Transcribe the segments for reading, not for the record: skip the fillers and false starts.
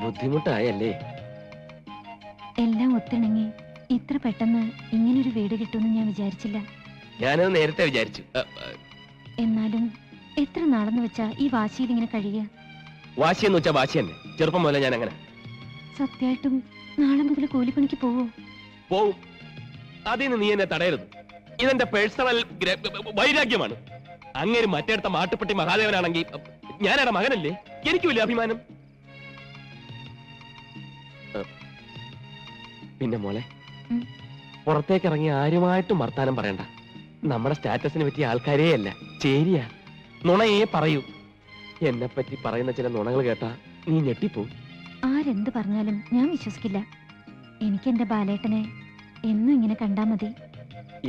ബുദ്ധിമുട്ടായല്ലേ? എല്ലാം ഒത്തിണങ്ങി ഇത്ര പെട്ടെന്ന് ഇങ്ങനൊരു വീട് കിട്ടുമെന്ന് ഞാൻ വിചാരിച്ചില്ല. ഞാനത് നേരത്തെ വിചാരിച്ചു. എന്നാലും എത്ര നാളെന്ന് വെച്ചാ ഈ വാശിയിൽ ഇങ്ങനെ കഴിയുക? വാശിയെന്ന് വെച്ചാ വാശി തന്നെ. ചെറുപ്പം പോലെ ഞാൻ അങ്ങനെ. സത്യമായിട്ടും നാളെ മുതൽ കൂലിപ്പണിക്ക് പോവോ? പോവും. അതിന് നീ എന്നെ തടയരുത്. ഇതെന്റെ പേഴ്സണൽ വൈരാഗ്യമാണ്. അങ്ങനെ മറ്റേടത്ത മാട്ടുപ്പെട്ടി മഹാദേവനാണെങ്കിൽ ഞാനാണ് മകനല്ലേ? എനിക്ക് വലിയ അഭിമാനം. പിന്നെ മോളെ, പുറത്തേക്ക് ഇറങ്ങി ആരുമായിട്ടും വർത്താനം പറയണ്ട. നമ്മുടെ സ്റ്റാറ്റസിനെ പറ്റിയ ആൾക്കാരേ അല്ല, ചേരിയ നുണയെ പറയൂ. എന്നെ പറ്റി പറയുന്ന ചില നുണകൾ കേട്ടാ നീ ഞെട്ടിപ്പോവും. ആരെന്ത് പറഞ്ഞാലും ഞാൻ വിശ്വസിക്കില്ല. എനിക്ക് എന്റെ ബാലേട്ടനെ എന്നും ഇങ്ങനെ കണ്ടാ മതി.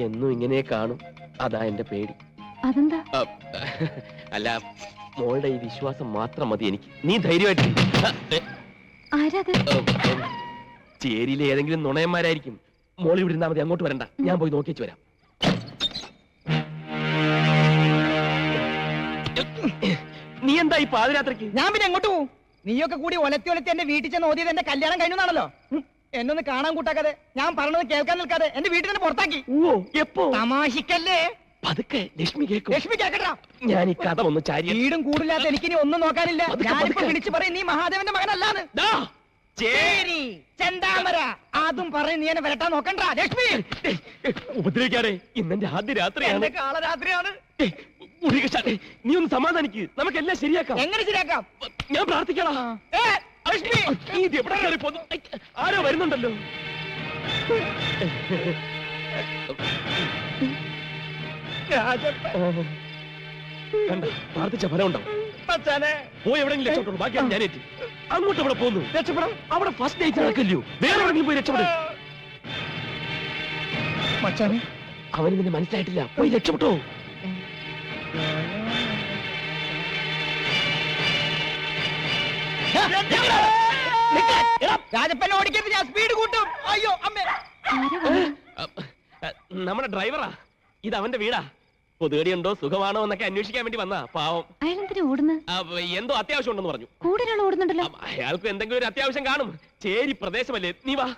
എന്നും ഇങ്ങനെ കാണും, അതാ എന്റെ പേടി. അതെന്താ? അല്ല, മോളുടെ ഈ വിശ്വാസം മാത്രം മതി എനിക്ക്. നീ ധൈര്യമായിട്ട്. ആരാത്? ചേരിയിലെ ഏതെങ്കിലും നുണയന്മാരായിരിക്കും. മോളി ഇവിടെ ഇരുന്നാ മതി, അങ്ങോട്ട് വരണ്ട. ഞാൻ പോയി നോക്കിച്ചു വരാം. നീ എന്താ ഈ പാതിരാത്രിക്ക്? ഞാൻ പിന്നെ എങ്ങോട്ട് പോവും? നീയൊക്കെ കൂടി ഒലത്തി ഒലത്തി എന്റെ വീട്ടിൽ ചെന്ന് ഓതിയത് എന്റെ കല്യാണം കഴിഞ്ഞാണല്ലോ. എന്നൊന്ന് കാണാൻ കൂട്ടാക്കാതെ, ഞാൻ പറഞ്ഞത് കേൾക്കാൻ നിൽക്കാതെ എന്റെ വീട്ടിൽ തന്നെ പുറത്താക്കി. ഓ, എപ്പോ? തമാശിക്കല്ലേ? പതുക്കെ ലക്ഷ്മി കേൾക്കും. ലക്ഷ്മി കേക്കട്ടാ. ഞാൻ ഈ കഥ ഒന്ന് ചാരി. വീടും കൂടില്ലാത്ത എനിക്കിനി ഒന്നും നോക്കാനില്ല. ഞാനിപ്പോ വിളിച്ചു പറയും നീ മഹാദേവന്റെ മകനല്ലാന്ന്. ചേരി ചെന്താമര അതും പറയും നീ എന്നെ വരട്ടാൻ നോക്കണ്ട. ലക്ഷ്മി ഉപദ്രവിക്കാതെ, ഇന്നെന്റെ ആദ്യ രാത്രിയാണ്. കാളരാത്രിയാണ്. നീ ഒന്ന് സമാധാനിക്ക്, നമുക്കെല്ലാം ശരിയാക്കാം. എങ്ങനെ ശരിയാക്കാം? ഞാൻ പ്രാർത്ഥിക്കണം. ലക്ഷ്മി നീ ഇത് എവിടെ കയറി പോന്നു? ആരോ വരുന്നുണ്ടല്ലോ. കണ്ട, പ്രാർത്ഥിച്ച ഫലം ഉണ്ടാവും. പോയി എവിടെയെങ്കിലും രക്ഷപ്പെട്ടു. ബാക്കിയാണ് ഞാൻ ഏറ്റി. അങ്ങോട്ട് അവിടെ പോന്നു. രക്ഷപ്പെടാം. അവിടെ ഫസ്റ്റ് നൈറ്റ് നടക്കല്ലോ. വേറെ എവിടെയെങ്കിലും പോയി രക്ഷപ്പെടും. അവന് നിന്നെ മനസ്സിലായിട്ടില്ല. പോയി രക്ഷപ്പെട്ടോ. രാജപ്പനെ ഓടിക്കരുത്, ഞാൻ സ്പീഡ് കൂട്ടും. അയ്യോ അമ്മേ. നമ്മുടെ ഡ്രൈവറാ. ഇത് അവന്റെ വീടാ. പൊതുകടിയുണ്ടോ, സുഖമാണോ എന്നൊക്കെ അന്വേഷിക്കാൻ വേണ്ടി വന്നാ. പാവം. എന്തോ അത്യാവശ്യം ഉണ്ടെന്ന് പറഞ്ഞു. കൂടുതൽ ഓടുന്നുണ്ടല്ലോ. അയാൾക്ക് എന്തെങ്കിലും ഒരു അത്യാവശ്യം കാണും. ചേരി പ്രദേശമല്ലേ. നീ വാ.